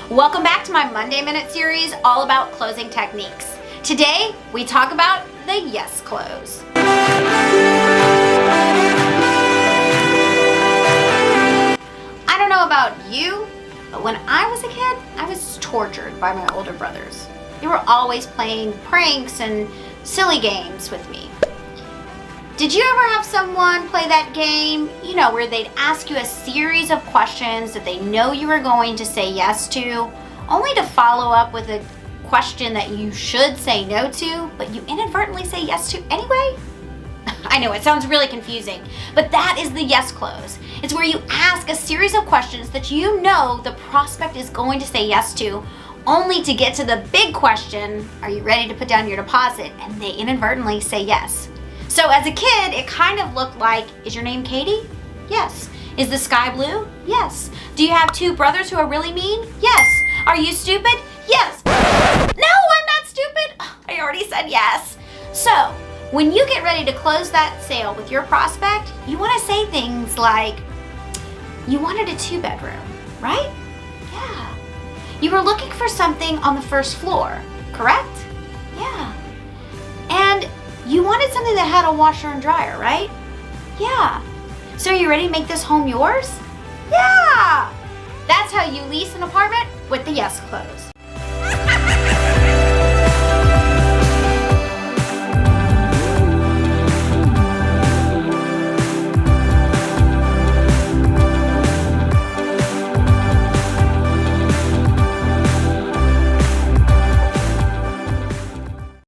Welcome back to my Monday Minute series all about closing techniques. Today, we talk about the yes close. I don't know about you, but when I was a kid, I was tortured by my older brothers. They were always playing pranks and silly games with me. Did you ever have someone play that game, where they'd ask you a series of questions that they know you were going to say yes to, only to follow up with a question that you should say no to, but you inadvertently say yes to anyway? I know, it sounds really confusing, but that is the yes close. It's where you ask a series of questions that you know the prospect is going to say yes to, only to get to the big question, are you ready to put down your deposit? And they inadvertently say yes. So as a kid, it kind of looked like, is your name Katie? Yes. Is the sky blue? Yes. Do you have two brothers who are really mean? Yes. Are you stupid? Yes. No, I'm not stupid. I already said yes. So when you get ready to close that sale with your prospect, you want to say things like, you wanted a 2-bedroom, right? Yeah. You were looking for something on the first floor, correct? Yeah. And you wanted something that had a washer and dryer, right? Yeah. So are you ready to make this home yours? Yeah. That's how you lease an apartment with the yes close.